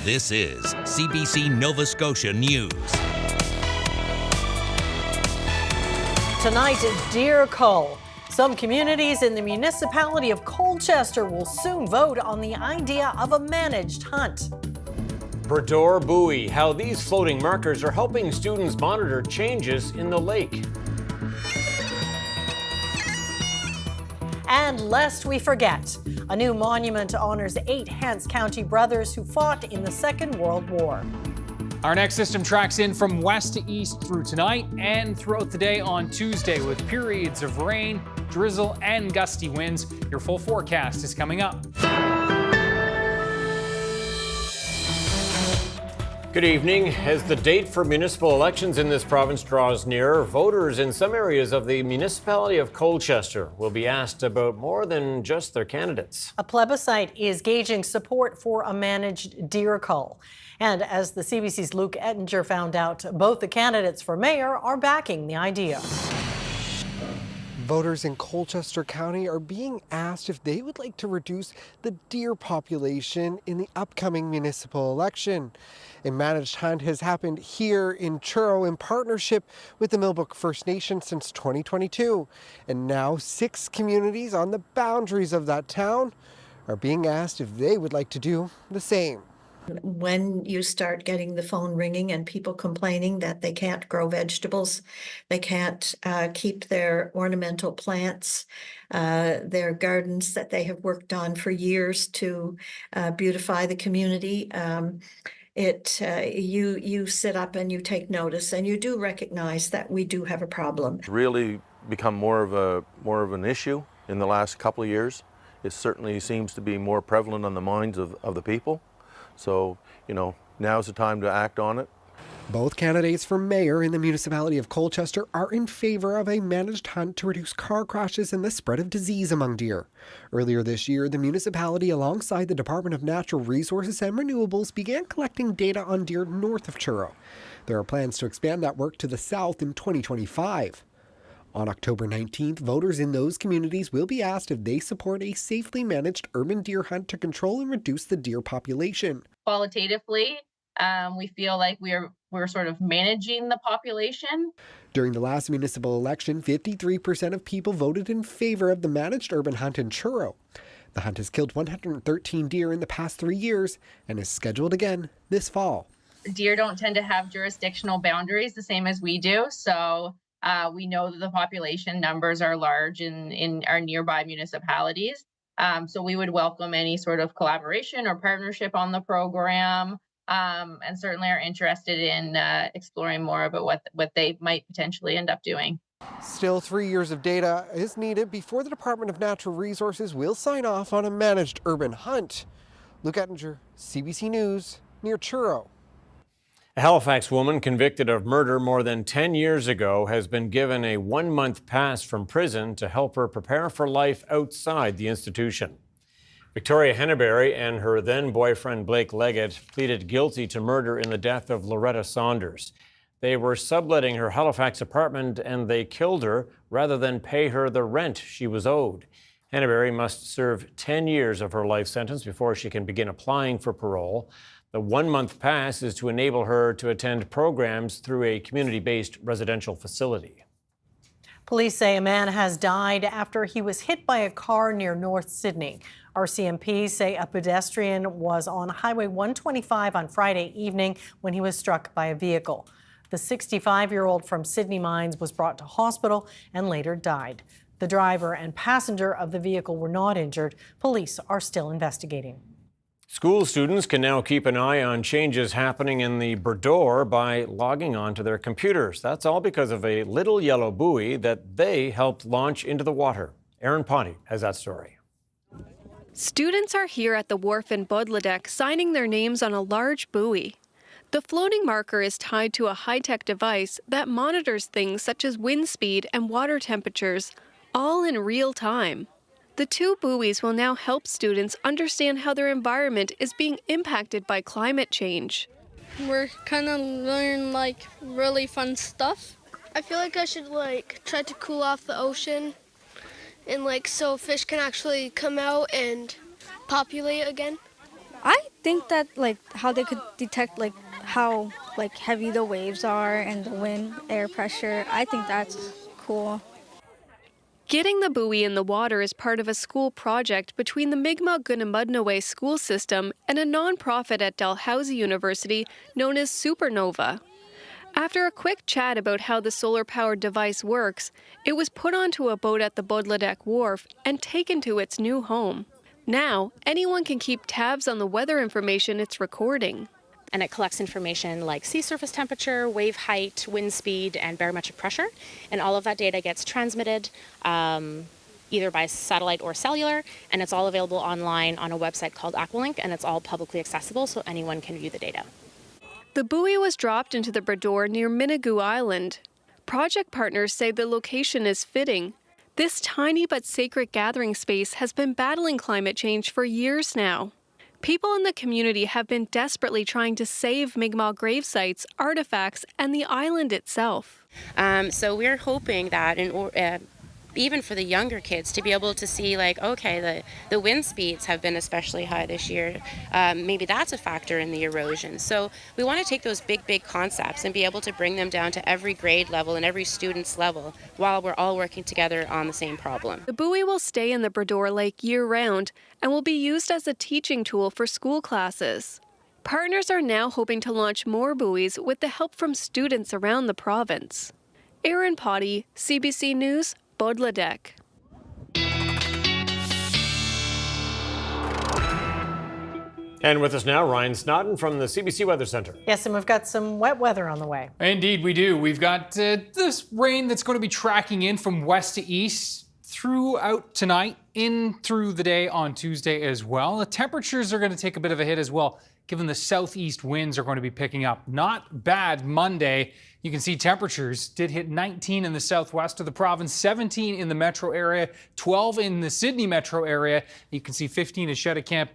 This is CBC Nova Scotia News. Tonight, deer cull. Some communities in the municipality of Colchester will soon vote on the idea of a managed hunt. Brador buoy, how these floating markers are helping students monitor changes in the lake. And lest we forget, a new monument honors 8 Hants County brothers who fought in the Second World War. Our next system tracks in from west to east through tonight and throughout the day on Tuesday with periods of rain, drizzle, and gusty winds. Your full forecast is coming up. Good evening. As the date for municipal elections in this province draws nearer, voters in some areas of the municipality of Colchester will be asked about more than just their candidates. A plebiscite is gauging support for a managed deer cull. And as the CBC's Luke Ettinger found out, both the candidates for mayor are backing the idea. Voters in Colchester County are being asked if they would like to reduce the deer population in the upcoming municipal election. A managed hunt has happened here in Truro in partnership with the Millbrook First Nation since 2022. And now 6 communities on the boundaries of that town are being asked if they would like to do the same. When you start getting the phone ringing and people complaining that they can't grow vegetables, they can't keep their ornamental plants, their gardens that they have worked on for years to beautify the community, you sit up and you take notice and you do recognize that we do have a problem. It's really become more of an issue in the last couple of years. It certainly seems to be more prevalent on the minds of the people. So, now's the time to act on it. Both candidates for mayor in the municipality of Colchester are in favor of a managed hunt to reduce car crashes and the spread of disease among deer. Earlier this year, the municipality, alongside the Department of Natural Resources and Renewables, began collecting data on deer north of Truro. There are plans to expand that work to the south in 2025. On October 19th, voters in those communities will be asked if they support a safely managed urban deer hunt to control and reduce the deer population. Qualitatively, we feel like we're sort of managing the population. During the last municipal election, 53% of people voted in favor of the managed urban hunt in Truro. The hunt has killed 113 deer in the past 3 years and is scheduled again this fall. Deer don't tend to have jurisdictional boundaries the same as we do, so we know that the population numbers are large in our nearby municipalities. So we would welcome any sort of collaboration or partnership on the program, and certainly are interested in exploring more about what they might potentially end up doing. Still, 3 years of data is needed before the Department of Natural Resources will sign off on a managed urban hunt. Luke Ettinger, CBC News, near Truro. A Halifax woman convicted of murder more than 10 years ago has been given a 1-month pass from prison to help her prepare for life outside the institution. Victoria Henneberry and her then-boyfriend Blake Leggett pleaded guilty to murder in the death of Loretta Saunders. They were subletting her Halifax apartment and they killed her rather than pay her the rent she was owed. Henneberry must serve 10 years of her life sentence before she can begin applying for parole. The 1-month pass is to enable her to attend programs through a community-based residential facility. Police say a man has died after he was hit by a car near North Sydney. RCMP say a pedestrian was on Highway 125 on Friday evening when he was struck by a vehicle. The 65-year-old from Sydney Mines was brought to hospital and later died. The driver and passenger of the vehicle were not injured. Police are still investigating. School students can now keep an eye on changes happening in the Brador by logging onto their computers. That's all because of a little yellow buoy that they helped launch into the water. Aaron Ponte has that story. Students are here at the wharf in Bodledek signing their names on a large buoy. The floating marker is tied to a high-tech device that monitors things such as wind speed and water temperatures, all in real time. The 2 buoys will now help students understand how their environment is being impacted by climate change. We're kind of learn really fun stuff. I feel like I should try to cool off the ocean and so fish can actually come out and populate again. I think think that how they could detect how heavy the waves are and the wind, air pressure, I think that's cool. Getting the buoy in the water is part of a school project between the Mi'kmaq Gunamudnaway school system and a nonprofit at Dalhousie University known as Supernova. After a quick chat about how the solar-powered device works, it was put onto a boat at the Bodledek Wharf and taken to its new home. Now, anyone can keep tabs on the weather information it's recording. And it collects information like sea surface temperature, wave height, wind speed, and barometric pressure. And all of that data gets transmitted either by satellite or cellular, and it's all available online on a website called Aqualink, and it's all publicly accessible so anyone can view the data. The buoy was dropped into the Brador near Minagoo Island. Project partners say the location is fitting. This tiny but sacred gathering space has been battling climate change for years now. People in the community have been desperately trying to save Mi'kmaq grave sites, artifacts, and the island itself. So we're hoping that even for the younger kids to be able to see okay, the wind speeds have been especially high this year. Maybe that's a factor in the erosion. So we want to take those big concepts and be able to bring them down to every grade level and every student's level while we're all working together on the same problem. The buoy will stay in the Brador Lake year-round and will be used as a teaching tool for school classes. Partners are now hoping to launch more buoys with the help from students around the province. Erin Potty, CBC News, Bodledek. And with us now, Ryan Snoddon from the CBC Weather Center. Yes, and we've got some wet weather on the way. Indeed, we do. We've got this rain that's going to be tracking in from west to east throughout tonight, in through the day on Tuesday as well. The temperatures are going to take a bit of a hit as well, given the southeast winds are going to be picking up. Not bad Monday. You can see temperatures did hit 19 in the southwest of the province, 17 in the metro area, 12 in the Sydney metro area. You can see 15 at Cheticamp.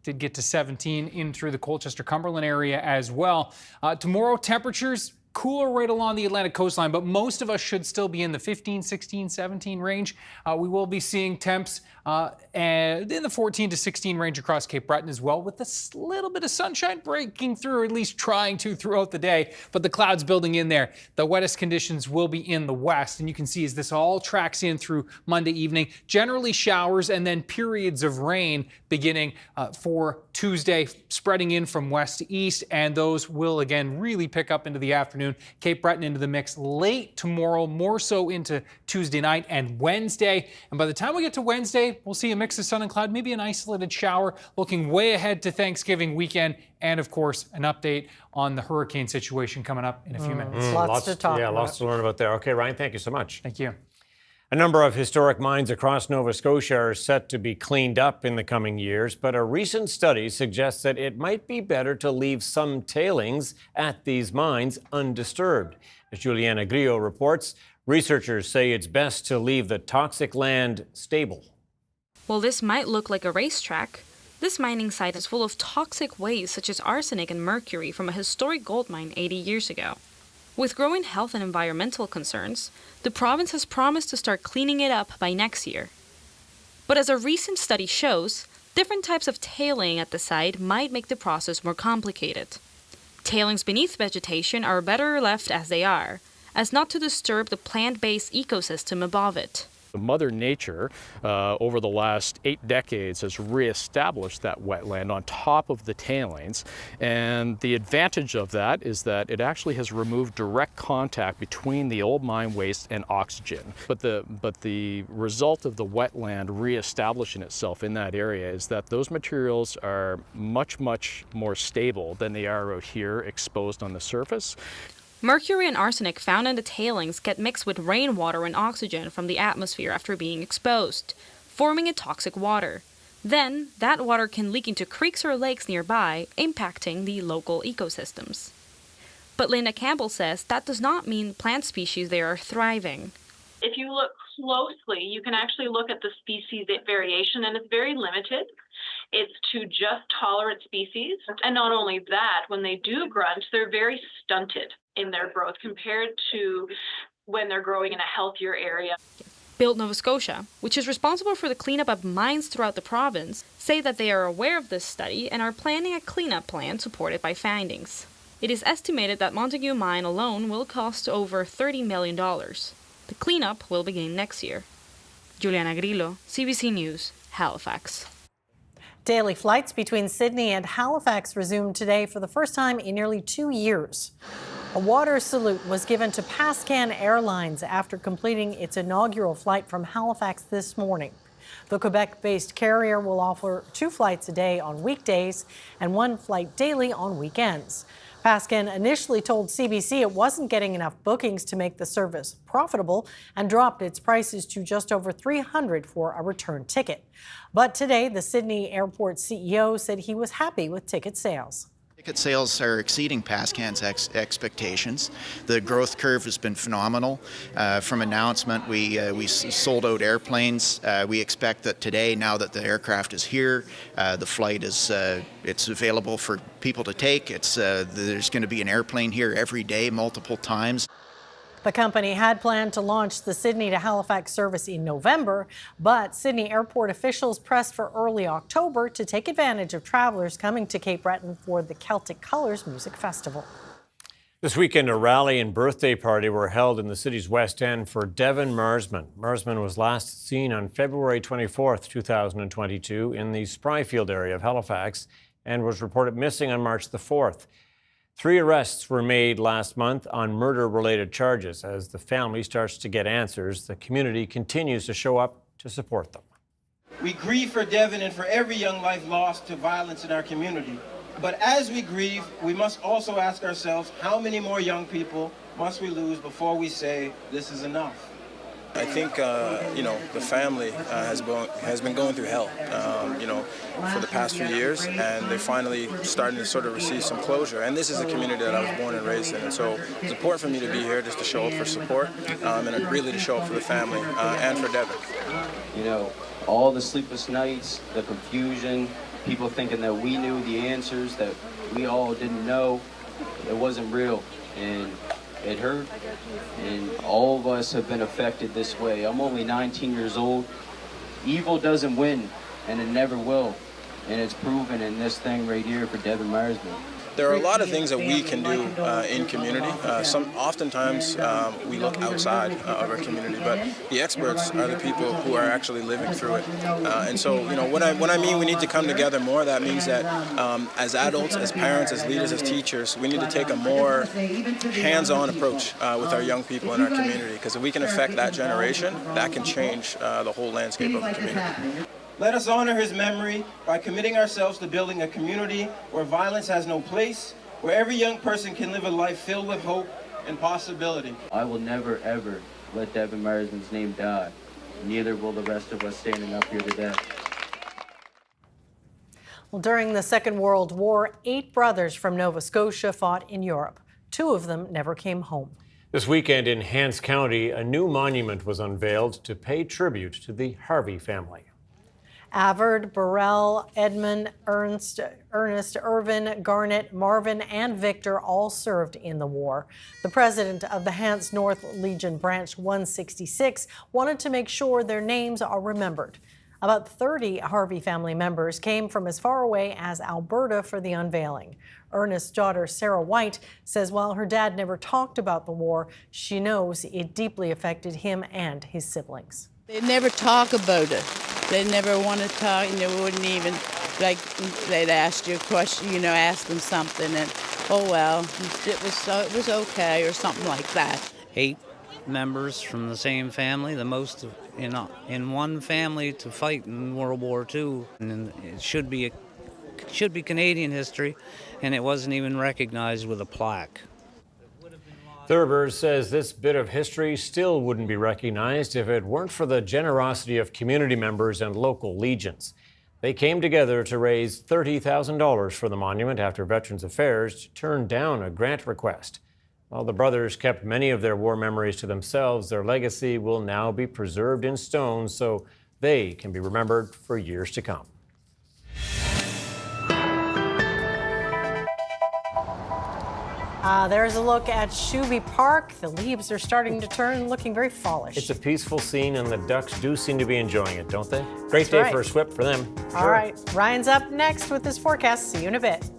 Did get to 17 in through the Colchester, Cumberland area as well. Tomorrow, temperatures cooler right along the Atlantic coastline, but most of us should still be in the 15, 16, 17 range. We will be seeing temps in the 14 to 16 range across Cape Breton as well, with a little bit of sunshine breaking through, or at least trying to throughout the day, but the clouds building in there. The wettest conditions will be in the west, and you can see as this all tracks in through Monday evening, generally showers and then periods of rain beginning for Tuesday, spreading in from west to east, and those will again really pick up into the afternoon. Cape Breton into the mix late tomorrow, more so into Tuesday night and Wednesday. And by the time we get to Wednesday, we'll see a mix of sun and cloud, maybe an isolated shower, looking way ahead to Thanksgiving weekend. And of course, an update on the hurricane situation coming up in a few minutes. Lots to talk about. Lots to learn about there. Okay, Ryan, thank you so much. Thank you. A number of historic mines across Nova Scotia are set to be cleaned up in the coming years, but a recent study suggests that it might be better to leave some tailings at these mines undisturbed. As Juliana Grillo reports, researchers say it's best to leave the toxic land stable. While this might look like a racetrack, this mining site is full of toxic waste such as arsenic and mercury from a historic gold mine 80 years ago. With growing health and environmental concerns, the province has promised to start cleaning it up by next year. But as a recent study shows, different types of tailing at the site might make the process more complicated. Tailings beneath vegetation are better left as they are, as not to disturb the plant-based ecosystem above it. Mother Nature, over the last 8 decades, has reestablished that wetland on top of the tailings. And the advantage of that is that it actually has removed direct contact between the old mine waste and oxygen. But the result of the wetland reestablishing itself in that area is that those materials are much more stable than they are out here exposed on the surface. Mercury and arsenic found in the tailings get mixed with rainwater and oxygen from the atmosphere after being exposed, forming a toxic water. Then, that water can leak into creeks or lakes nearby, impacting the local ecosystems. But Linda Campbell says that does not mean plant species there are thriving. If you look closely, you can actually look at the species variation, and it's very limited. It's to just tolerant species. And not only that, when they do grunt, they're very stunted in their growth compared to when they're growing in a healthier area. Build Nova Scotia, which is responsible for the cleanup of mines throughout the province, say that they are aware of this study and are planning a cleanup plan supported by findings. It is estimated that Montague Mine alone will cost over $30 million. The cleanup will begin next year. Juliana Grillo, CBC News, Halifax. Daily flights between Sydney and Halifax resumed today for the first time in nearly 2 years. A water salute was given to Pascan Airlines after completing its inaugural flight from Halifax this morning. The Quebec-based carrier will offer 2 flights a day on weekdays and 1 flight daily on weekends. Pascan initially told CBC it wasn't getting enough bookings to make the service profitable and dropped its prices to just over $300 for a return ticket. But today, the Sydney Airport CEO said he was happy with ticket sales. Ticket sales are exceeding Pascan's expectations. The growth curve has been phenomenal. From announcement, we sold out airplanes. We expect that today, now that the aircraft is here, the flight is it's available for people to take. There's going to be an airplane here every day, multiple times. The company had planned to launch the Sydney to Halifax service in November, but Sydney Airport officials pressed for early October to take advantage of travelers coming to Cape Breton for the Celtic Colours Music Festival. This weekend, a rally and birthday party were held in the city's West End for Devon Marsman. Marsman was last seen on February 24th, 2022 in the Spryfield area of Halifax and was reported missing on March the 4th. 3 arrests were made last month on murder-related charges. As the family starts to get answers, the community continues to show up to support them. We grieve for Devon and for every young life lost to violence in our community. But as we grieve, we must also ask ourselves, how many more young people must we lose before we say this is enough? I think, the family has been going through hell, for the past few years, and they're finally starting to sort of receive some closure. And this is a community that I was born and raised in, and so it's important for me to be here just to show up for support, and really to show up for the family and for Devon. All the sleepless nights, the confusion, people thinking that we knew the answers that we all didn't know, it wasn't real. And it hurt, and all of us have been affected this way. I'm only 19 years old. Evil doesn't win, and it never will. And it's proven in this thing right here for Devon Marsman. There are a lot of things that we can do in community. Oftentimes we look outside of our community, but the experts are the people who are actually living through it. And so, when I mean we need to come together more, that means that as adults, as parents, as leaders, as teachers, we need to take a more hands-on approach with our young people in our community. Because if we can affect that generation, that can change the whole landscape of the community. Let us honor his memory by committing ourselves to building a community where violence has no place, where every young person can live a life filled with hope and possibility. I will never, ever let Devon Marsman's name die. Neither will the rest of us standing up here today. Well, during the Second World War, 8 brothers from Nova Scotia fought in Europe. 2 of them never came home. This weekend in Hants County, a new monument was unveiled to pay tribute to the Harvey family. Avard, Burrell, Edmund, Ernest, Irvin, Garnet, Marvin, and Victor all served in the war. The president of the Hants North Legion Branch 166 wanted to make sure their names are remembered. About 30 Harvey family members came from as far away as Alberta for the unveiling. Ernest's daughter, Sarah White, says while her dad never talked about the war, she knows it deeply affected him and his siblings. They never talk about it. They never want to talk, and they wouldn't even, they'd ask you a question, ask them something, and, oh, well, it was okay, or something like that. 8 members from the same family, the most in one family to fight in World War II. And it should be Canadian history, and it wasn't even recognized with a plaque. Thurber says this bit of history still wouldn't be recognized if it weren't for the generosity of community members and local legions. They came together to raise $30,000 for the monument after Veterans Affairs turned down a grant request. While the brothers kept many of their war memories to themselves, their legacy will now be preserved in stone so they can be remembered for years to come. There's a look at Shuby Park. The leaves are starting to turn, looking very fallish. It's a peaceful scene, and the ducks do seem to be enjoying it, don't they? Great That's day right. for a swip for them. All right, Ryan's up next with his forecast. See you in a bit.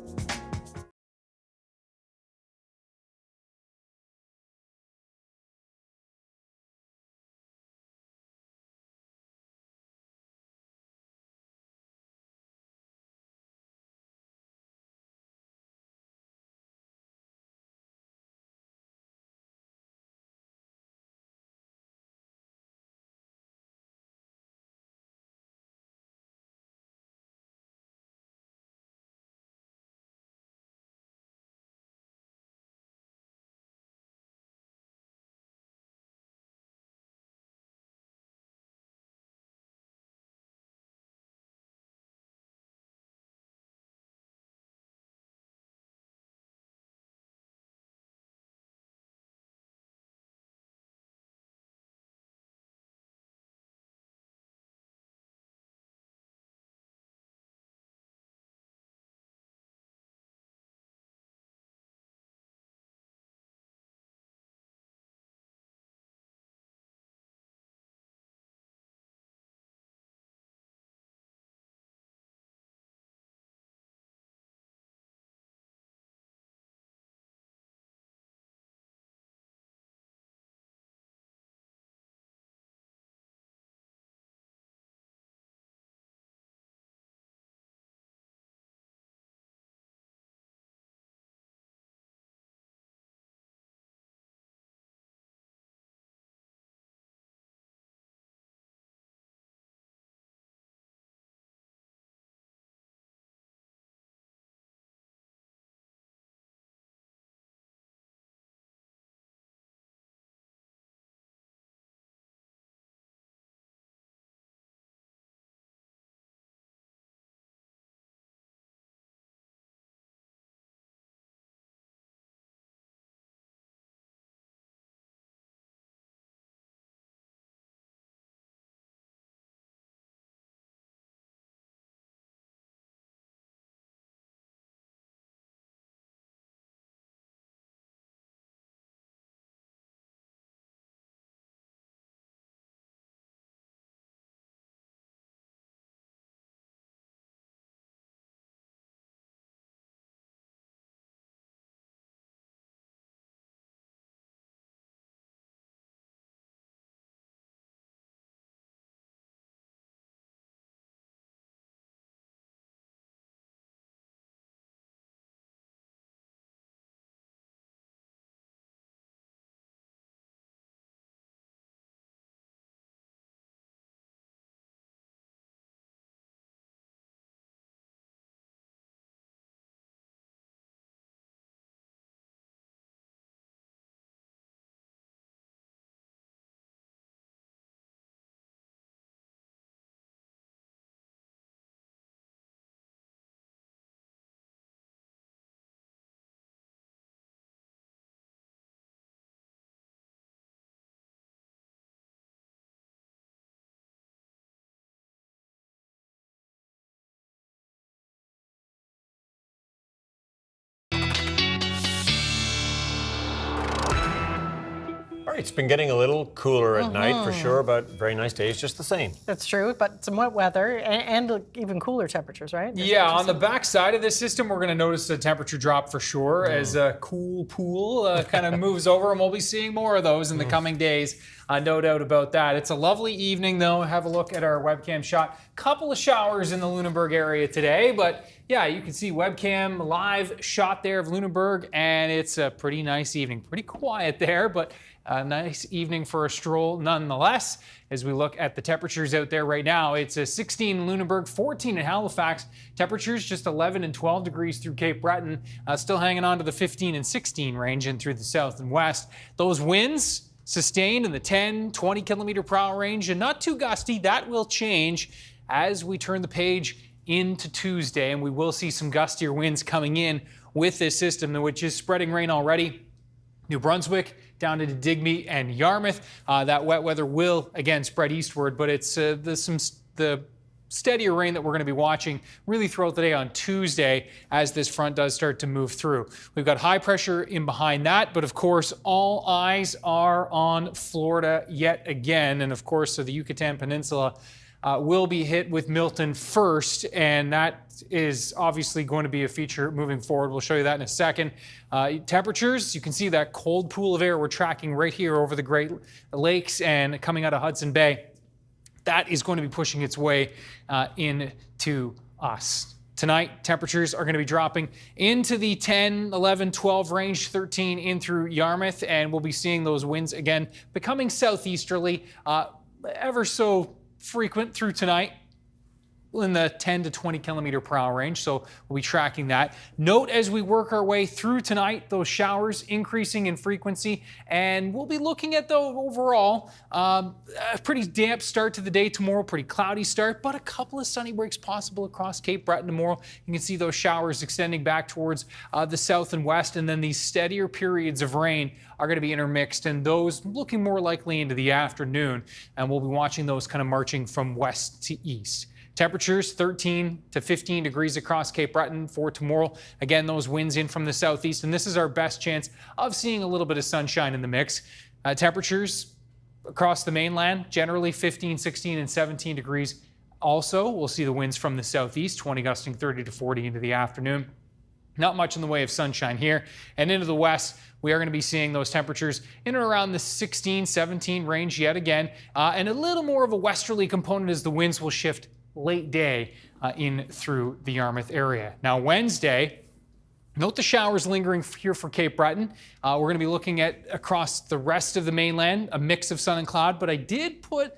It's been getting a little cooler at night for sure, but very nice days just the same. That's true, but some wet weather and even cooler temperatures, right? Yeah, on the back side of this system, we're going to notice a temperature drop for sure as a cool pool kind of moves over, and we'll be seeing more of those in the coming days. No doubt about that. It's a lovely evening, though. Have a look at our webcam shot. Couple of showers in the Lunenburg area today, but yeah, you can see webcam live shot there of Lunenburg, and it's a pretty nice evening. Pretty quiet there, but a nice evening for a stroll nonetheless. As we look at the temperatures out there right now, it's a 16 in Lunenburg, 14 in Halifax. Temperatures just 11 and 12 degrees through Cape Breton, still hanging on to the 15 and 16 range in through the south and west. Those winds sustained in the 10, 20 kilometer per hour range and not too gusty. That will change as we turn the page into Tuesday, and we will see some gustier winds coming in with this system, which is spreading rain already. New Brunswick down to Digby and Yarmouth. That wet weather will again spread eastward, but it's the steadier rain that we're going to be watching really throughout the day on Tuesday as this front does start to move through. We've got high pressure in behind that, but of course all eyes are on Florida yet again. And of course, so the Yucatan Peninsula will be hit with Milton first, and that is obviously going to be a feature moving forward. We'll show you that in a second. Temperatures, you can see that cold pool of air we're tracking right here over the Great Lakes and coming out of Hudson Bay. That is going to be pushing its way into us. Tonight, temperatures are going to be dropping into the 10, 11, 12 range, 13 in through Yarmouth, and we'll be seeing those winds again becoming southeasterly, ever so frequent through tonight in the 10 to 20 kilometer per hour range. So we'll be tracking that. Note as we work our way through tonight, those showers increasing in frequency, and we'll be looking at the overall a pretty damp start to the day tomorrow, pretty cloudy start, but a couple of sunny breaks possible across Cape Breton tomorrow. You can see those showers extending back towards the south and west, and then these steadier periods of rain are going to be intermixed, and those looking more likely into the afternoon, and we'll be watching those kind of marching from west to east. Temperatures 13 to 15 degrees across Cape Breton for tomorrow. Again, those winds in from the southeast, and this is our best chance of seeing a little bit of sunshine in the mix. Temperatures across the mainland, generally 15, 16, and 17 degrees. Also, we'll see the winds from the southeast, 20 gusting 30 to 40 into the afternoon. Not much in the way of sunshine here. And into the west, we are going to be seeing those temperatures in and around the 16, 17 range yet again, and a little more of a westerly component as the winds will shift late day in through the Yarmouth area. Now Wednesday, note the showers lingering here for Cape Breton. We're going to be looking at across the rest of the mainland, a mix of sun and cloud, but I did put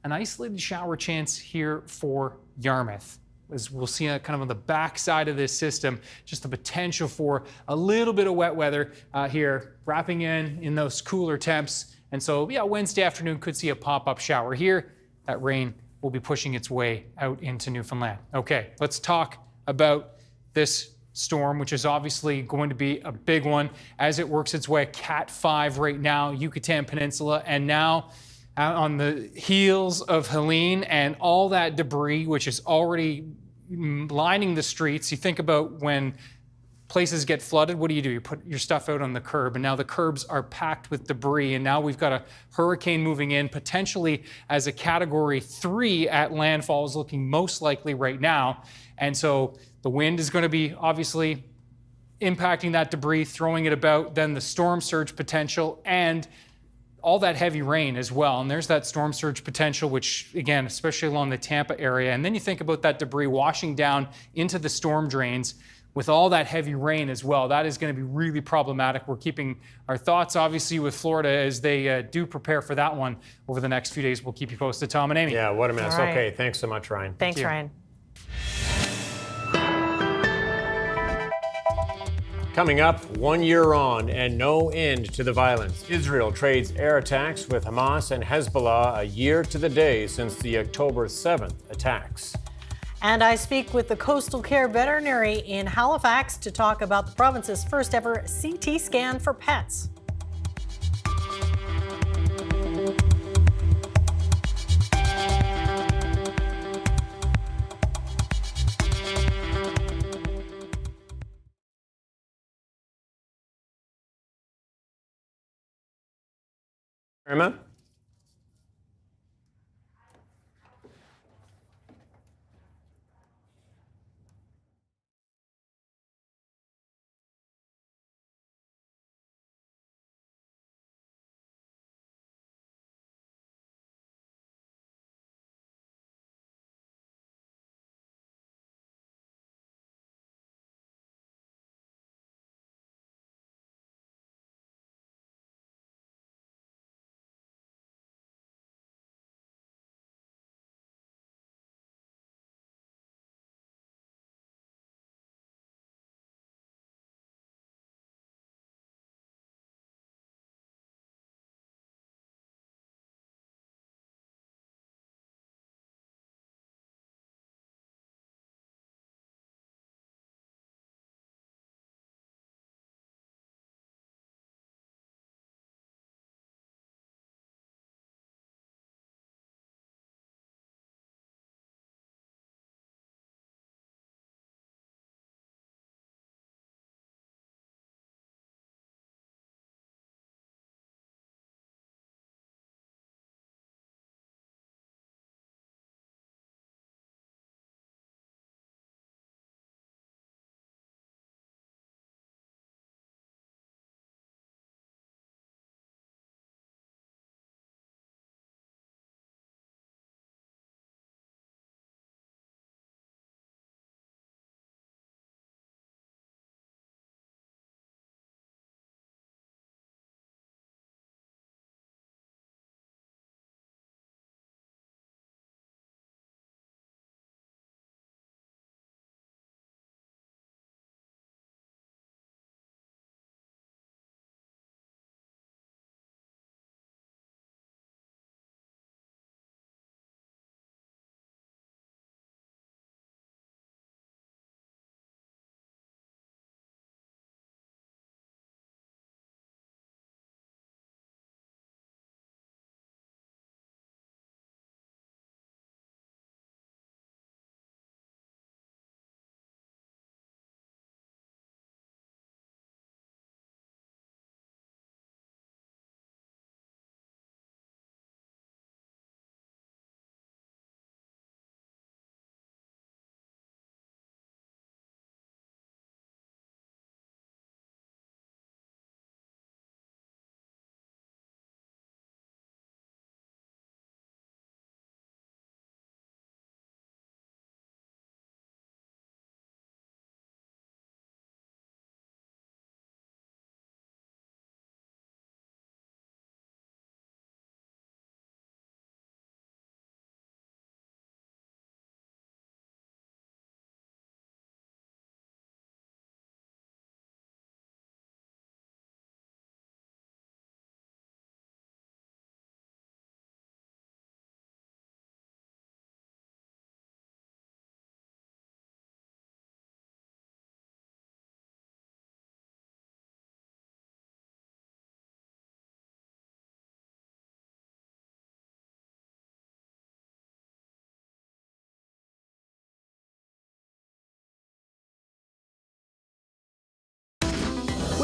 an isolated shower chance here for Yarmouth. As we'll see kind of on the back side of this system, just the potential for a little bit of wet weather here, wrapping in those cooler temps. And so, yeah, Wednesday afternoon could see a pop-up shower here. That rain will be pushing its way out into Newfoundland. Okay, let's talk about this storm, which is obviously going to be a big one as it works its way. Cat 5 right now, Yucatan Peninsula, and now on the heels of Helene and all that debris, which is already lining the streets. You think about when places get flooded, what do? You put your stuff out on the curb, and now the curbs are packed with debris, and now we've got a hurricane moving in, potentially as a Category 3 at landfall is looking most likely right now. And so the wind is going to be obviously impacting that debris, throwing it about, then the storm surge potential, and all that heavy rain as well. And there's that storm surge potential, which again, especially along the Tampa area. And then you think about that debris washing down into the storm drains with all that heavy rain as well. That is going to be really problematic. We're keeping our thoughts obviously with Florida as they do prepare for that one over the next few days. We'll keep you posted. Tom and Amy. Yeah, what a mess. All right. Okay, thanks so much, Ryan. Thanks, Ryan. Coming up, 1 year on and no end to the violence. Israel trades air attacks with Hamas and Hezbollah a year to the day since the October 7th attacks. And I speak with the Coastal Care veterinary in Halifax to talk about the province's first ever CT scan for pets. Irma?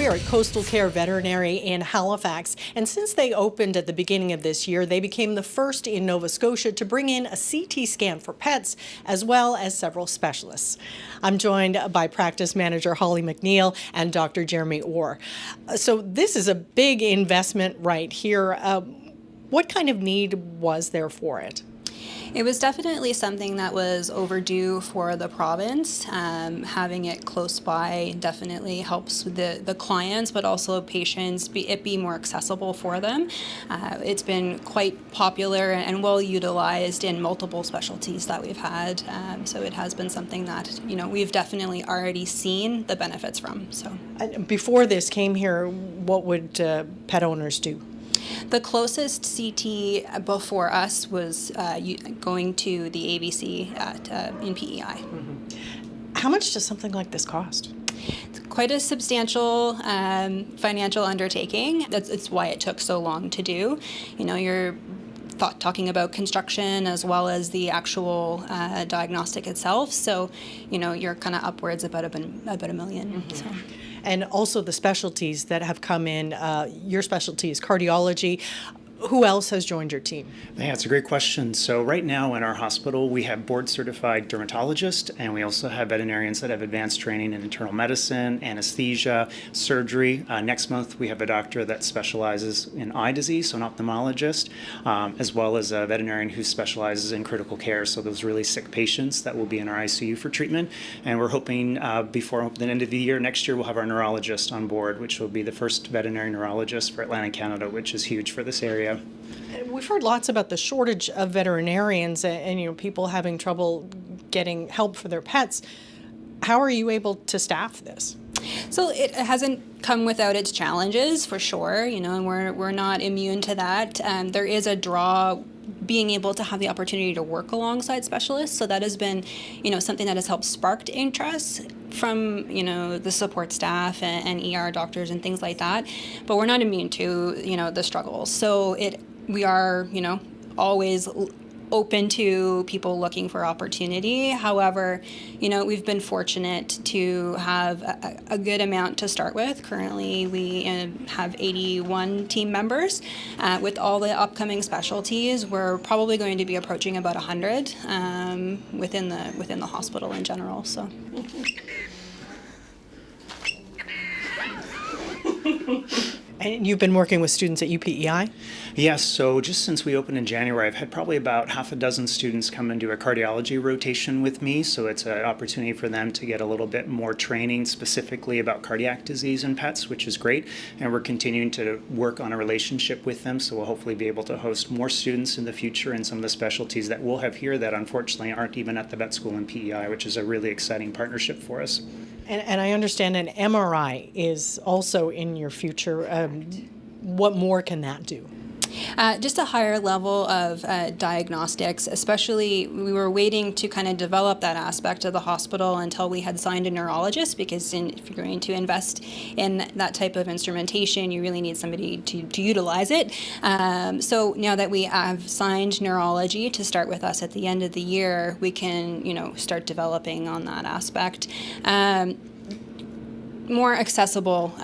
We are at Coastal Care Veterinary in Halifax, and since they opened at the beginning of this year, they became the first in Nova Scotia to bring in a CT scan for pets, as well as several specialists. I'm joined by practice manager Holly McNeil and Dr. Jeremy Orr. So this is a big investment right here. What kind of need was there for it? It was definitely something that was overdue for the province. Having it close by definitely helps with the clients, but also patients, it be more accessible for them. It's been quite popular and well utilized in multiple specialties that we've had. So it has been something that, we've definitely already seen the benefits from. So before this came here, what would pet owners do? The closest CT before us was going to the ABC in PEI. Mm-hmm. How much does something like this cost? It's quite a substantial financial undertaking. That's why it took so long to do. You're talking about construction as well as the actual diagnostic itself. So, you're kind of upwards about a million. Mm-hmm. So. And also the specialties that have come in. Your specialty is cardiology. Who else has joined your team? Yeah, it's a great question. So right now in our hospital, we have board-certified dermatologists, and we also have veterinarians that have advanced training in internal medicine, anesthesia, surgery. Next month, we have a doctor that specializes in eye disease, so an ophthalmologist, as well as a veterinarian who specializes in critical care, so those really sick patients that will be in our ICU for treatment. And we're hoping before the end of the year, next year, we'll have our neurologist on board, which will be the first veterinary neurologist for Atlantic Canada, which is huge for this area. We've heard lots about the shortage of veterinarians and people having trouble getting help for their pets. How are you able to staff this? So it hasn't come without its challenges, for sure, and we're not immune to that. There is a draw being able to have the opportunity to work alongside specialists. So that has been, something that has helped spark interest from, the support staff and ER doctors and things like that. But we're not immune to, the struggles. So we are, always open to people looking for opportunity. However, we've been fortunate to have a good amount to start with. Currently, we have 81 team members. With all the upcoming specialties, we're probably going to be approaching about 100 within the hospital in general. So. And you've been working with students at UPEI? Yes, so just since we opened in January, I've had probably about half a dozen students come and do a cardiology rotation with me, so it's an opportunity for them to get a little bit more training specifically about cardiac disease in pets, which is great, and we're continuing to work on a relationship with them, so we'll hopefully be able to host more students in the future in some of the specialties that we'll have here that unfortunately aren't even at the vet school in PEI, which is a really exciting partnership for us. And I understand an MRI is also in your future. What more can that do? Just a higher level of diagnostics, especially we were waiting to kind of develop that aspect of the hospital until we had signed a neurologist, because if you're going to invest in that type of instrumentation, you really need somebody to utilize it. So now that we have signed neurology to start with us at the end of the year, we can, start developing on that aspect. More accessible,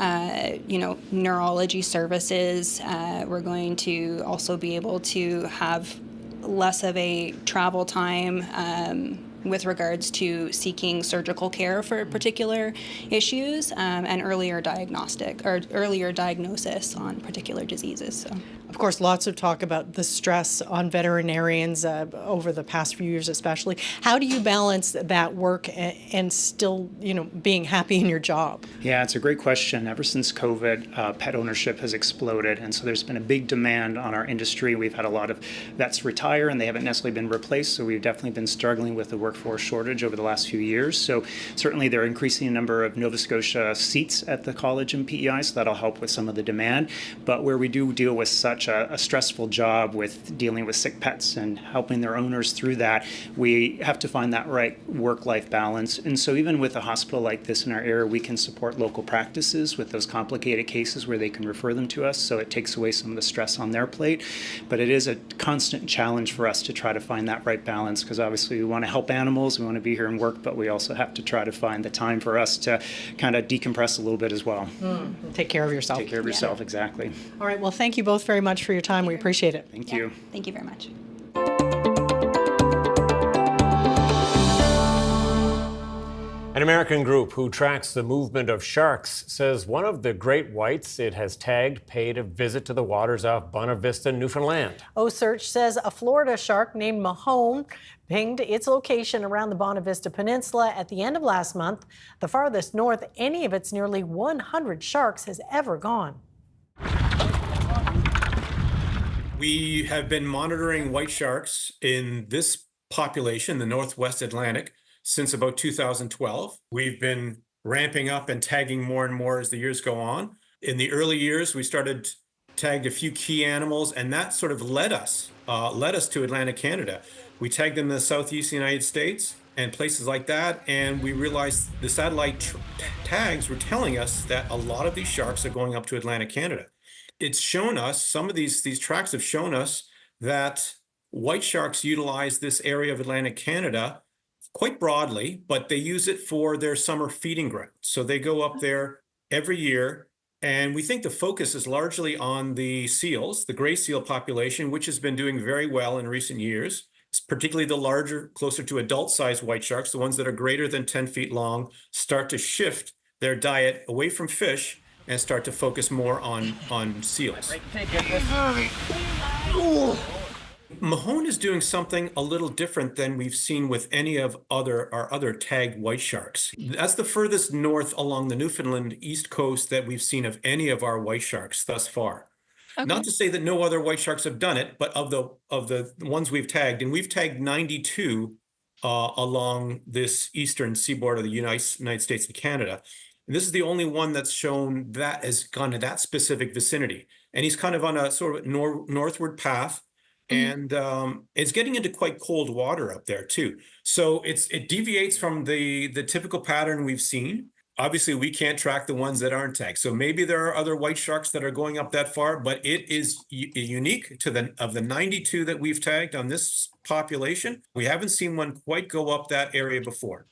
neurology services. We're going to also be able to have less of a travel time with regards to seeking surgical care for particular issues and earlier diagnosis on particular diseases. So. Of course, lots of talk about the stress on veterinarians over the past few years especially. How do you balance that work and still, being happy in your job? Yeah, it's a great question. Ever since COVID, pet ownership has exploded, and so there's been a big demand on our industry. We've had a lot of vets retire, and they haven't necessarily been replaced, so we've definitely been struggling with the workforce shortage over the last few years. So certainly they're increasing the number of Nova Scotia seats at the college in PEI, so that'll help with some of the demand. But where we do deal with such a stressful job with dealing with sick pets and helping their owners through that, we have to find that right work-life balance. And so even with a hospital like this in our area, we can support local practices with those complicated cases where they can refer them to us, so it takes away some of the stress on their plate. But it is a constant challenge for us to try to find that right balance, because obviously we want to help animals. We want to be here and work, but we also have to try to find the time for us to kind of decompress a little bit as well. Take care of yourself. Take care of yourself, exactly. All right. Well, thank you both very much for your time. We appreciate it. Thank you. Thank you very much. An American group who tracks the movement of sharks says one of the great whites it has tagged paid a visit to the waters off Buena Vista, Newfoundland. O-Search says a Florida shark named Mahone pinged its location around the Buena Vista Peninsula at the end of last month, the farthest north any of its nearly 100 sharks has ever gone. We have been monitoring white sharks in this population, the Northwest Atlantic, since about 2012. We've been ramping up and tagging more and more as the years go on. In the early years, we tagged a few key animals, and that sort of led us to Atlantic Canada. We tagged them in the southeast United States and places like that, and we realized the satellite tags were telling us that a lot of these sharks are going up to Atlantic Canada. It's shown us, some of these tracks have shown us that white sharks utilize this area of Atlantic Canada quite broadly, but they use it for their summer feeding ground. So they go up there every year, and we think the focus is largely on the seals, the gray seal population, which has been doing very well in recent years, particularly the larger, closer to adult-sized white sharks, the ones that are greater than 10 feet long, start to shift their diet away from fish and start to focus more on seals. Mahone is doing something a little different than we've seen with any of our other tagged white sharks. That's the furthest north along the Newfoundland east coast that we've seen of any of our white sharks thus far. Okay. Not to say that no other white sharks have done it, but of the ones we've tagged, and we've tagged 92 along this eastern seaboard of the United States and Canada. And this is the only one that's shown that has gone to that specific vicinity. And he's kind of on a sort of northward path. And it's getting into quite cold water up there too. So it deviates from the typical pattern we've seen. Obviously, we can't track the ones that aren't tagged. So maybe there are other white sharks that are going up that far, but it is unique to the 92 that we've tagged on this population. We haven't seen one quite go up that area before.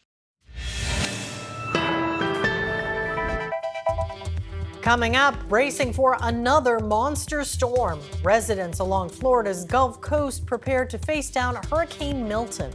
Coming up, bracing for another monster storm. Residents along Florida's Gulf Coast prepared to face down Hurricane Milton.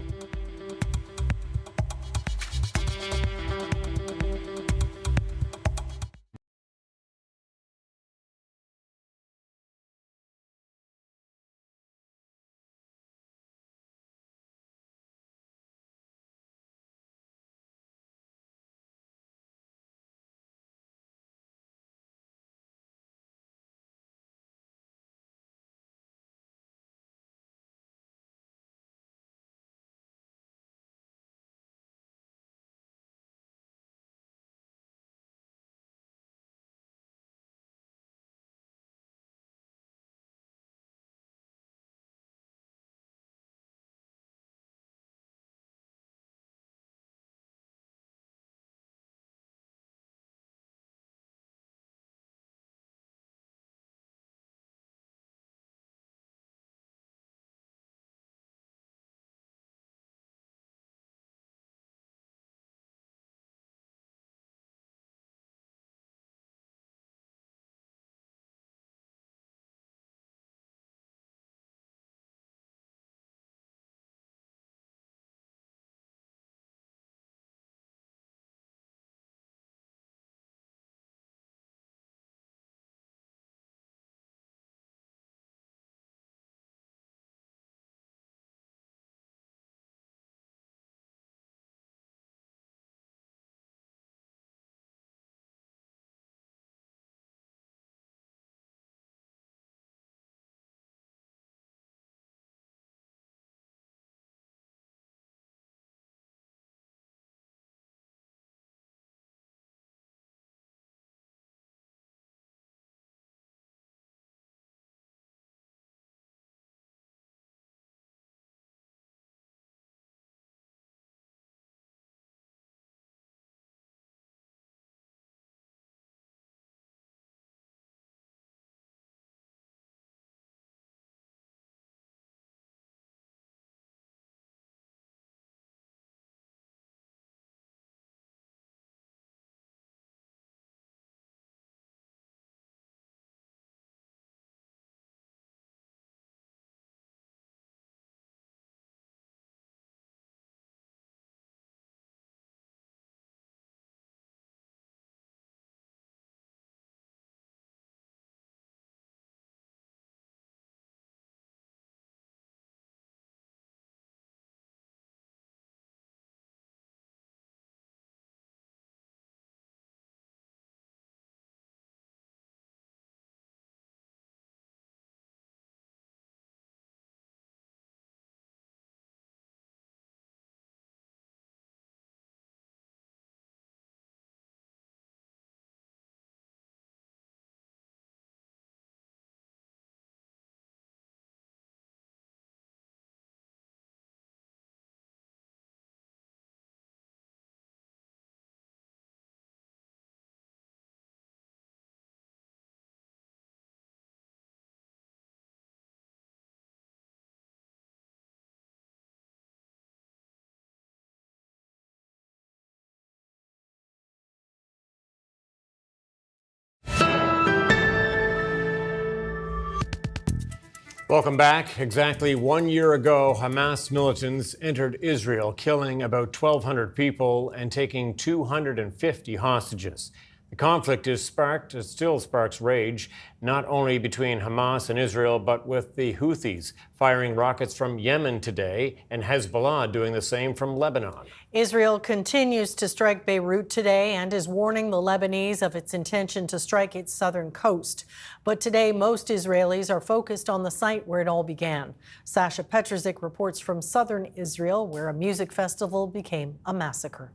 Welcome back. Exactly 1 year ago, Hamas militants entered Israel, killing about 1,200 people and taking 250 hostages. The conflict still sparks rage, not only between Hamas and Israel, but with the Houthis firing rockets from Yemen today and Hezbollah doing the same from Lebanon. Israel continues to strike Beirut today and is warning the Lebanese of its intention to strike its southern coast. But today, most Israelis are focused on the site where it all began. Sasha Petrovic reports from southern Israel, where a music festival became a massacre.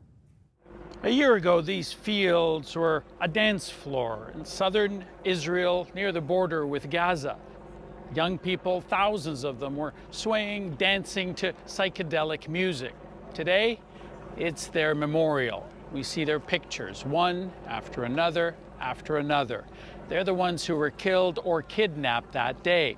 A year ago, these fields were a dance floor in southern Israel near the border with Gaza. Young people, thousands of them, were swaying, dancing to psychedelic music. Today, it's their memorial. We see their pictures, one after another after another. They're the ones who were killed or kidnapped that day.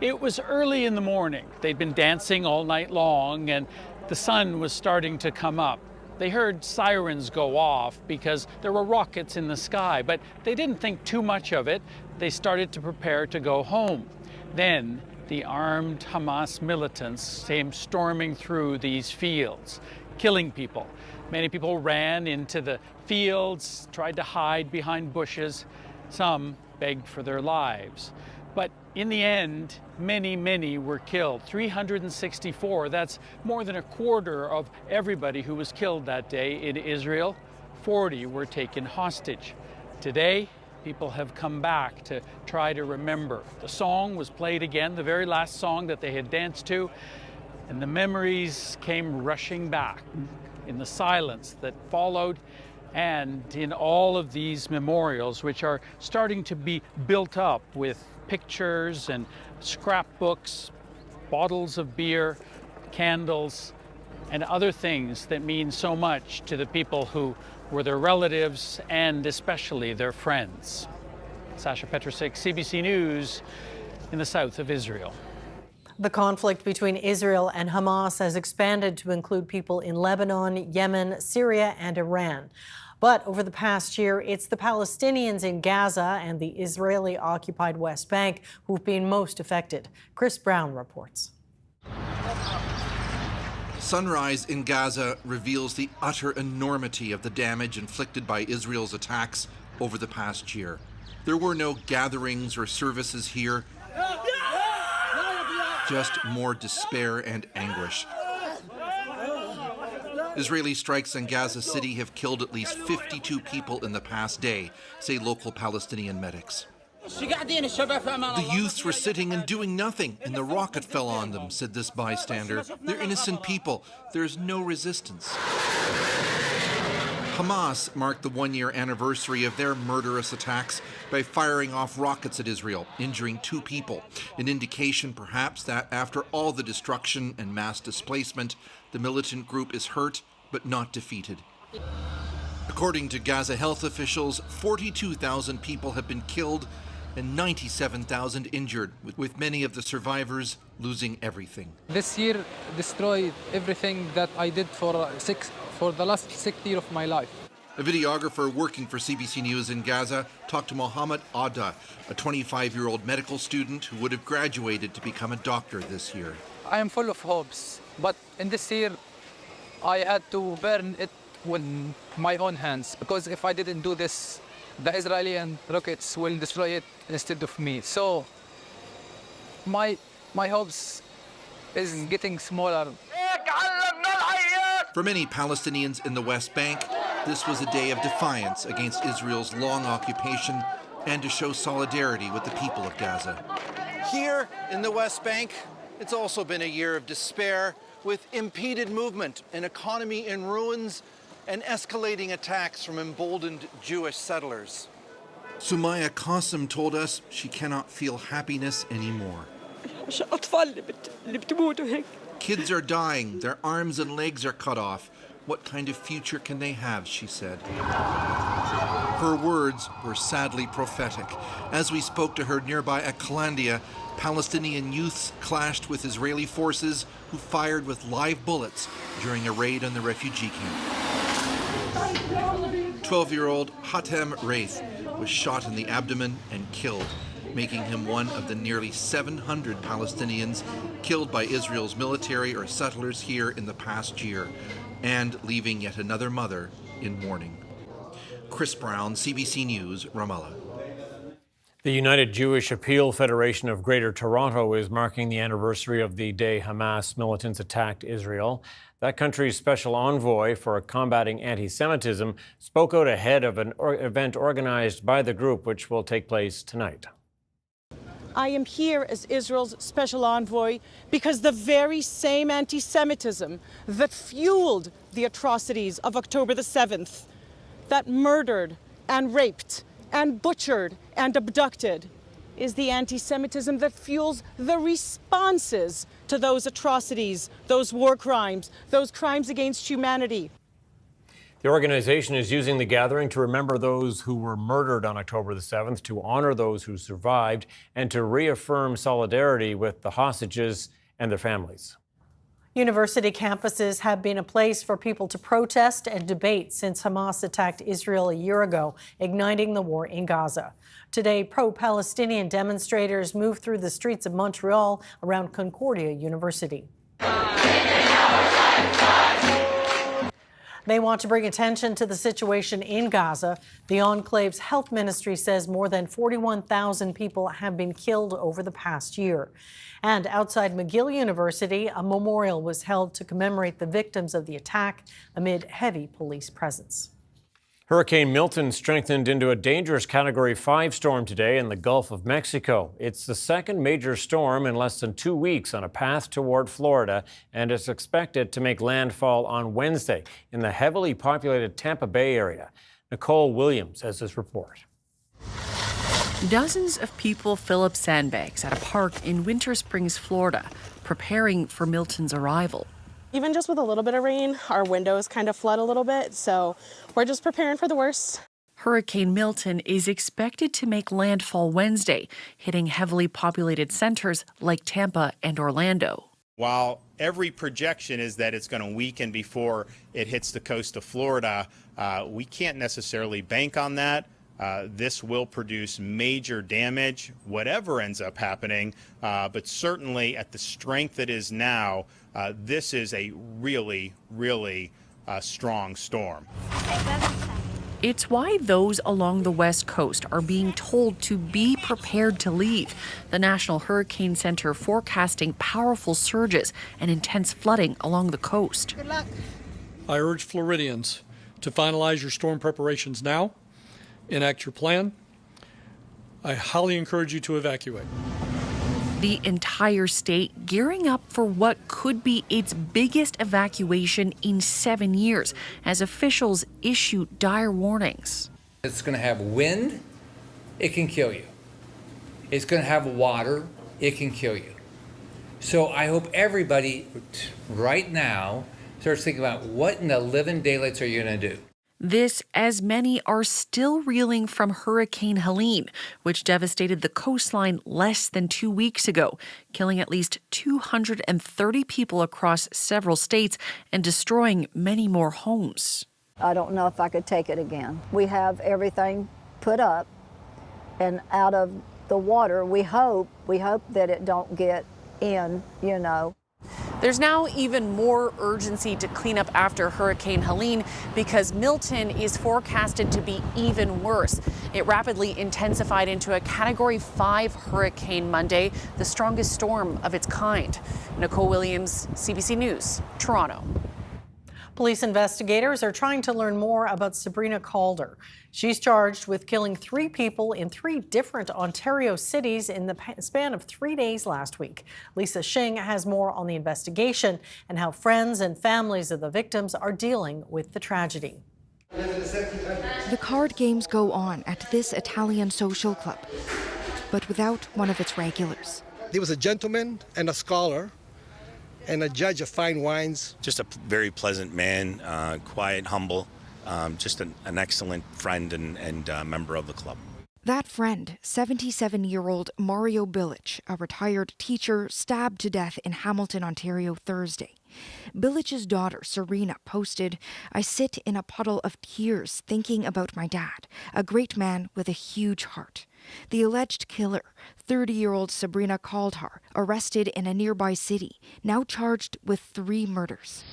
It was early in the morning. They'd been dancing all night long, and the sun was starting to come up. They heard sirens go off because there were rockets in the sky, but they didn't think too much of it. They started to prepare to go home. Then the armed Hamas militants came storming through these fields, killing people. Many people ran into the fields, tried to hide behind bushes. Some begged for their lives. But in the end, many were killed. 364, that's more than a quarter of everybody who was killed that day in Israel. 40 were taken hostage. Today, people have come back to try to remember. The song was played again, the very last song that they had danced to, and the memories came rushing back in the silence that followed and in all of these memorials, which are starting to be built up with pictures and scrapbooks, bottles of beer, candles, and other things that mean so much to the people who were their relatives and especially their friends. Sasha Petrovic, CBC News in the south of Israel. The conflict between Israel and Hamas has expanded to include people in Lebanon, Yemen, Syria, and Iran. But over the past year, it's the Palestinians in Gaza and the Israeli-occupied West Bank who've been most affected. Chris Brown reports. Sunrise in Gaza reveals the utter enormity of the damage inflicted by Israel's attacks over the past year. There were no gatherings or services here, just more despair and anguish. Israeli strikes in Gaza City have killed at least 52 people in the past day, say local Palestinian medics. The youths were sitting and doing nothing, and the rocket fell on them, said this bystander. They're innocent people. There's no resistance. Hamas marked the one-year anniversary of their murderous attacks by firing off rockets at Israel, injuring 2 people, an indication perhaps that after all the destruction and mass displacement, the militant group is hurt but not defeated. According to Gaza health officials, 42,000 people have been killed and 97,000 injured, with many of the survivors losing everything. This year destroyed everything that I did for the last 6 years of my life. A videographer working for CBC News in Gaza talked to Mohammed Adda, a 25-year-old medical student who would have graduated to become a doctor this year. I am full of hopes, but in this year, I had to burn it with my own hands, because if I didn't do this, the Israeli rockets will destroy it instead of me. So my hopes is getting smaller. For many Palestinians in the West Bank, this was a day of defiance against Israel's long occupation and to show solidarity with the people of Gaza. Here in the West Bank, it's also been a year of despair, with impeded movement, an economy in ruins, and escalating attacks from emboldened Jewish settlers. Sumaya Qasim told us she cannot feel happiness anymore. Kids are dying, their arms and legs are cut off. What kind of future can they have, she said. Her words were sadly prophetic. As we spoke to her nearby at Kalandia, Palestinian youths clashed with Israeli forces who fired with live bullets during a raid on the refugee camp. 12-year-old Hatem Reith was shot in the abdomen and killed. making him one of the nearly 700 Palestinians killed by Israel's military or settlers here in the past year, and leaving yet another mother in mourning. Chris Brown, CBC News, Ramallah. The United Jewish Appeal Federation of Greater Toronto is marking the anniversary of the day Hamas militants attacked Israel. That country's special envoy for combating anti-Semitism spoke out ahead of an event organized by the group, which will take place tonight. I am here as Israel's special envoy because the very same anti-Semitism that fueled the atrocities of October the 7th, that murdered and raped and butchered and abducted, is the anti-Semitism that fuels the responses to those atrocities, those war crimes, those crimes against humanity. The organization is using the gathering to remember those who were murdered on October the 7th, to honor those who survived, and to reaffirm solidarity with the hostages and their families. University campuses have been a place for people to protest and debate since Hamas attacked Israel a year ago, igniting the war in Gaza. Today, pro-Palestinian demonstrators moved through the streets of Montreal around Concordia University. They want to bring attention to the situation in Gaza. The enclave's health ministry says more than 41,000 people have been killed over the past year. And outside McGill University, a memorial was held to commemorate the victims of the attack amid heavy police presence. Hurricane Milton strengthened into a dangerous Category 5 storm today in the Gulf of Mexico. It's the second major storm in less than 2 weeks on a path toward Florida, and is expected to make landfall on Wednesday in the heavily populated Tampa Bay area. Nicole Williams has this report. Dozens of people fill up sandbags at a park in Winter Springs, Florida, preparing for Milton's arrival. Even just with a little bit of rain, our windows kind of flood a little bit, so we're just preparing for the worst. Hurricane Milton is expected to make landfall Wednesday, hitting heavily populated centers like Tampa and Orlando. While every projection is that it's going to weaken before it hits the coast of Florida, we can't necessarily bank on that. This will produce major damage, whatever ends up happening, but certainly at the strength it is now, this is a really, really strong storm. It's why those along the West Coast are being told to be prepared to leave. The National Hurricane Center forecasting powerful surges and intense flooding along the coast. Good luck. I urge Floridians to finalize your storm preparations now. Enact your plan. I highly encourage you to evacuate. The entire state gearing up for what could be its biggest evacuation in 7 years as officials issue dire warnings. It's going to have wind, it can kill you. It's going to have water, it can kill you. So I hope everybody right now starts thinking about what in the living daylights are you going to do? This, as many are still reeling from Hurricane Helene, which devastated the coastline less than 2 weeks ago, killing at least 230 people across several states and destroying many more homes. I don't know if I could take it again. We have everything put up and out of the water. We hope that it don't get in, you know. There's now even more urgency to clean up after Hurricane Helene because Milton is forecasted to be even worse. It rapidly intensified into a Category 5 hurricane Monday, the strongest storm of its kind. Nicole Williams, CBC News, Toronto. Police investigators are trying to learn more about Sabrina Calder. She's charged with killing 3 people in 3 different Ontario cities in the span of 3 days last week. Lisa Shing has more on the investigation and how friends and families of the victims are dealing with the tragedy. The card games go on at this Italian social club, but without one of its regulars. There was a gentleman and a scholar and a judge of fine wines. Just a very pleasant man, quiet, humble, just an excellent friend and member of the club. That friend, 77-year-old Mario Bilic, a retired teacher, stabbed to death in Hamilton, Ontario, Thursday. Bilic's daughter, Serena, posted, "I sit in a puddle of tears thinking about my dad, a great man with a huge heart." The alleged killer, 30-year-old Sabrina Coulthard, arrested in a nearby city, now charged with 3 murders.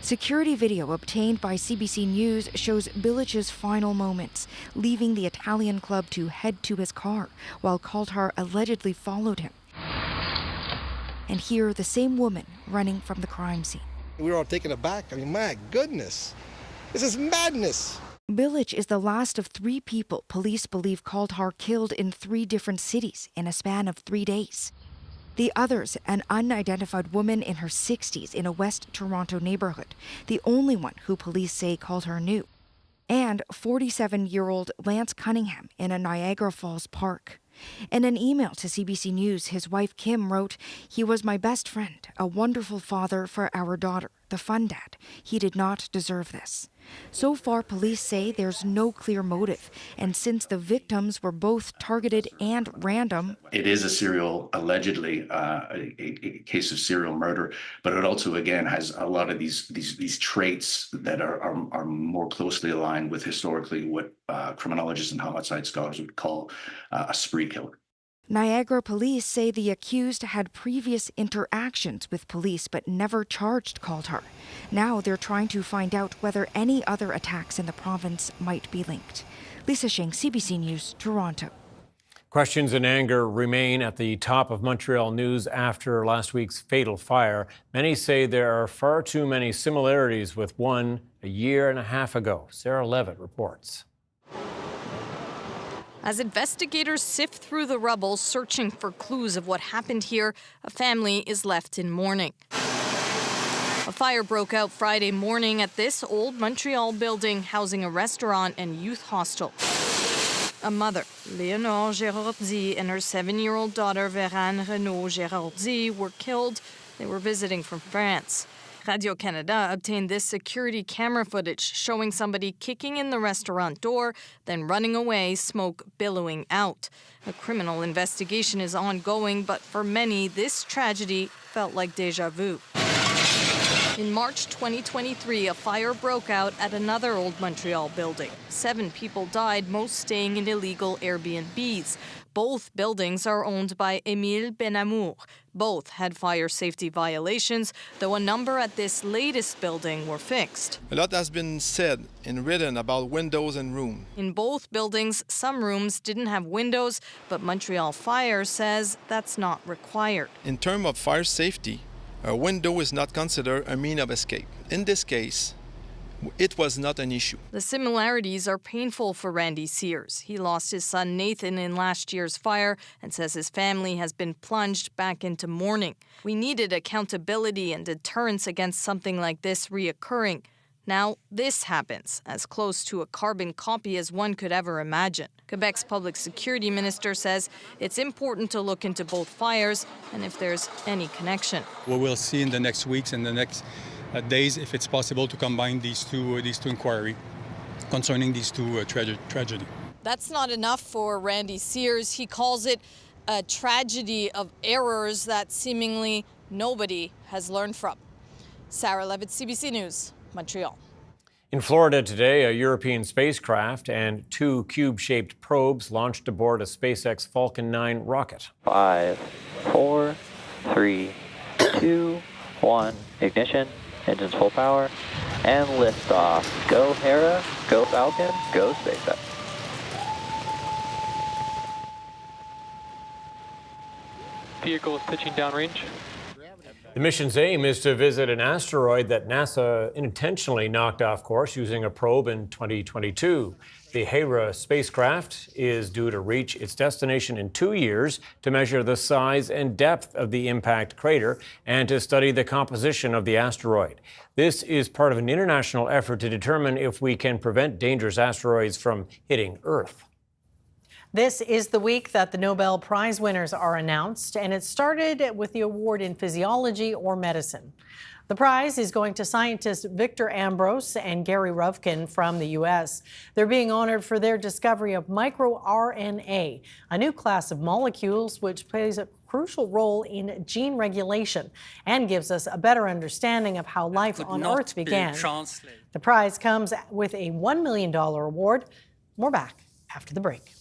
Security video obtained by CBC News shows Bilic's final moments, leaving the Italian club to head to his car, while Coulthard allegedly followed him. And here, the same woman running from the crime scene. We were all taken aback. I mean, my goodness, this is madness. Bilic is the last of 3 people police believe Coulthard killed in 3 different cities in a span of 3 days. The others, an unidentified woman in her 60s in a West Toronto neighborhood, the only one who police say Coulthard knew, and 47-year-old Lance Cunningham in a Niagara Falls park. In an email to CBC News, his wife Kim wrote, "He was my best friend, a wonderful father for our daughter, the fun dad. He did not deserve this." So far, police say there's no clear motive, and since the victims were both targeted and random, it is allegedly a case of serial murder, but it also again has a lot of these traits that are more closely aligned with historically what criminologists and homicide scholars would call a spree killer. Niagara police say the accused had previous interactions with police but never charged Coulthard. Now they're trying to find out whether any other attacks in the province might be linked. Lisa Shing, CBC News, Toronto. Questions and anger remain at the top of Montreal news after last week's fatal fire. Many say there are far too many similarities with one a year and a half ago. Sarah Levitt reports. As investigators sift through the rubble searching for clues of what happened here, a family is left in mourning. A fire broke out Friday morning at this old Montreal building housing a restaurant and youth hostel. A mother, Léonore Gérardi, and her 7-year-old daughter, Vérane Renaud Gérardi, were killed. They were visiting from France. Radio-Canada obtained this security camera footage showing somebody kicking in the restaurant door, then running away, smoke billowing out. A criminal investigation is ongoing, but for many, this tragedy felt like déjà vu. In March 2023, a fire broke out at another old Montreal building. 7 people died, most staying in illegal Airbnbs. Both buildings are owned by Émile Benamour. Both had fire safety violations, though a number at this latest building were fixed. A lot has been said and written about windows and rooms. In both buildings, some rooms didn't have windows, but Montreal Fire says that's not required. In terms of fire safety, a window is not considered a means of escape. In this case, it was not an issue. The similarities are painful for Randy Sears. He lost his son Nathan in last year's fire and says his family has been plunged back into mourning. We needed accountability and deterrence against something like this reoccurring. Now this happens, as close to a carbon copy as one could ever imagine. Quebec's public security minister says it's important to look into both fires and if there's any connection. We will see in the next weeks and the next days if it's possible to combine these two inquiries concerning these two tragedy. That's not enough for Randy Sears. He calls it a tragedy of errors that seemingly nobody has learned from. Sarah Levitt, CBC News, Montreal. In Florida today, a European spacecraft and 2 cube-shaped probes launched aboard a SpaceX Falcon 9 rocket. 5, 4, 3, 2, 1, ignition. Engines full power, and liftoff. Go Hera, go Falcon, go SpaceX. Vehicle is pitching downrange. The mission's aim is to visit an asteroid that NASA unintentionally knocked off course using a probe in 2022. The Hera spacecraft is due to reach its destination in 2 years to measure the size and depth of the impact crater and to study the composition of the asteroid. This is part of an international effort to determine if we can prevent dangerous asteroids from hitting Earth. This is the week that the Nobel Prize winners are announced, and it started with the award in physiology or medicine. The prize is going to scientists Victor Ambrose and Gary Ruvkin from the U.S. They're being honored for their discovery of microRNA, a new class of molecules which plays a crucial role in gene regulation and gives us a better understanding of how life on Earth began. The prize comes with a $1 million award. More back after the break.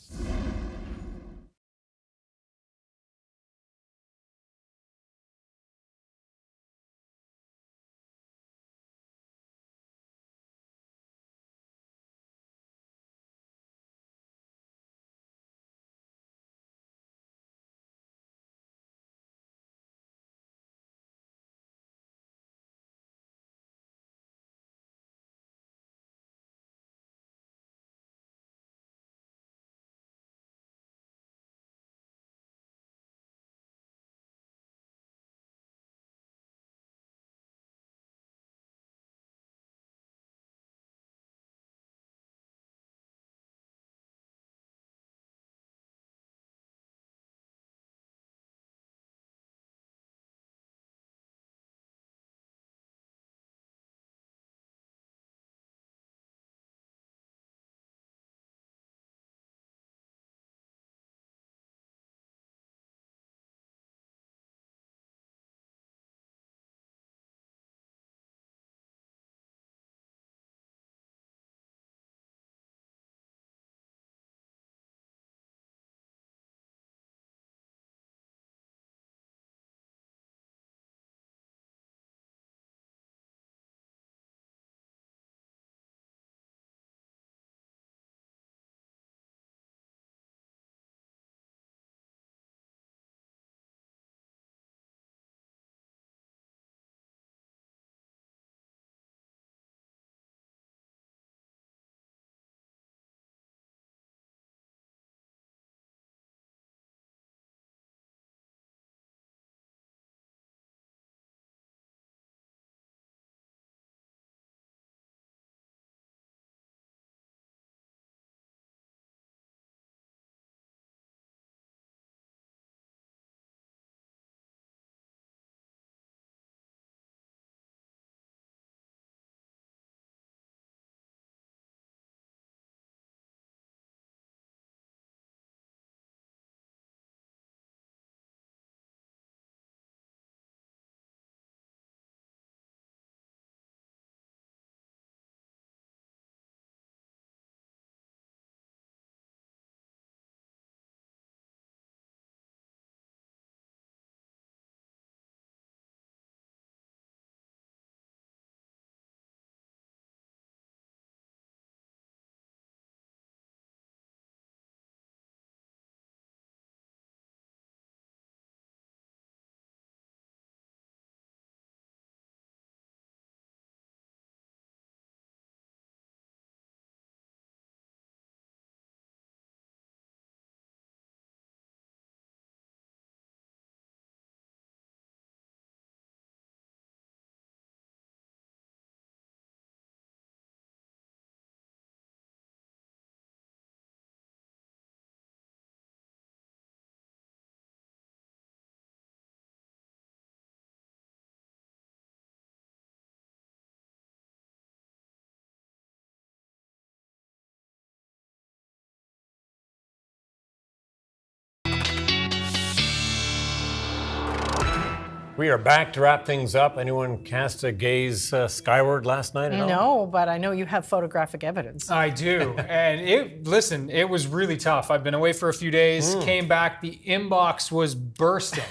We are back to wrap things up. Anyone cast a gaze skyward last night at all? No, but I know you have photographic evidence. I do. And it was really tough. I've been away for a few days, came back, the inbox was bursting.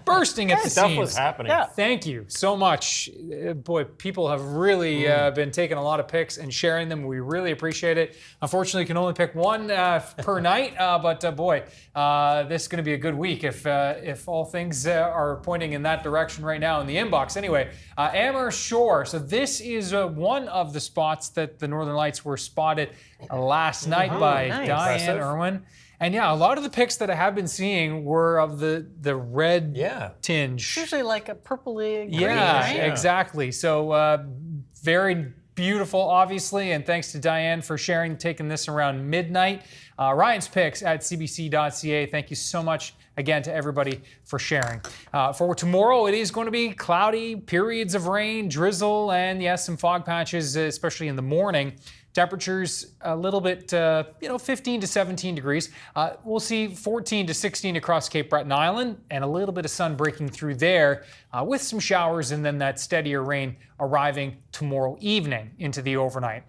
Bursting at the seams. Stuff was happening. Yeah. Thank you so much. Boy, people have really been taking a lot of pics and sharing them. We really appreciate it. Unfortunately, can only pick one per night, but boy, this is going to be a good week if all things are pointing in that direction right now in the inbox. Anyway, Amherst Shore. So this is one of the spots that the Northern Lights were spotted last night by Diane Irwin. And yeah, a lot of the pics that I have been seeing were of the red tinge. It's usually like a purpley green, right? Yeah, exactly. So very beautiful, obviously, and thanks to Diane for sharing, taking this around midnight. Ryan's pics at cbc.ca. Thank you so much again to everybody for sharing. For tomorrow, it is going to be cloudy, periods of rain, drizzle, and yes, some fog patches, especially in the morning. Temperatures a little bit, 15 to 17 degrees. We'll see 14 to 16 across Cape Breton Island and a little bit of sun breaking through there with some showers and then that steadier rain arriving tomorrow evening into the overnight.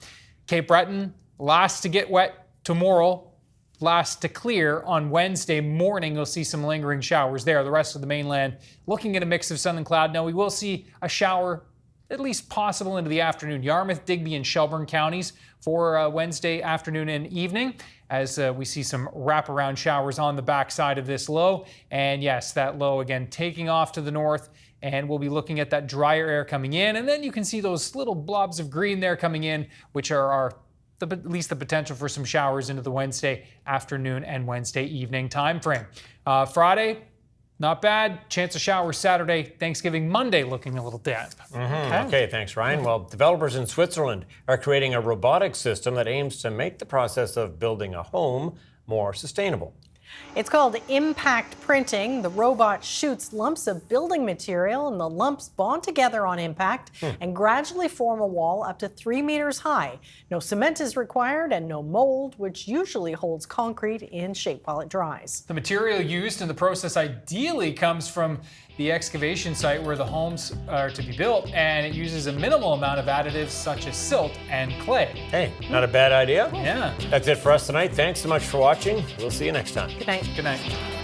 Cape Breton, last to get wet tomorrow, last to clear on Wednesday morning. You'll see some lingering showers there. The rest of the mainland looking at a mix of sun and cloud. Now we will see a shower at least possible into the afternoon. Yarmouth, Digby, and Shelburne counties for Wednesday afternoon and evening as we see some wraparound showers on the backside of this low. And yes, that low again taking off to the north, and we'll be looking at that drier air coming in. And then you can see those little blobs of green there coming in, which are at least the potential for some showers into the Wednesday afternoon and Wednesday evening time frame. Friday, not bad. Chance of showers Saturday. Thanksgiving Monday looking a little damp. Okay, thanks, Ryan. Well, developers in Switzerland are creating a robotic system that aims to make the process of building a home more sustainable. It's called impact printing. The robot shoots lumps of building material, and the lumps bond together on impact and gradually form a wall up to 3 meters high. No cement is required and no mold, which usually holds concrete in shape while it dries. The material used in the process ideally comes from the excavation site where the homes are to be built, and it uses a minimal amount of additives such as silt and clay. Hey, not a bad idea. Yeah. That's it for us tonight. Thanks so much for watching. We'll see you next time. Good night. Good night.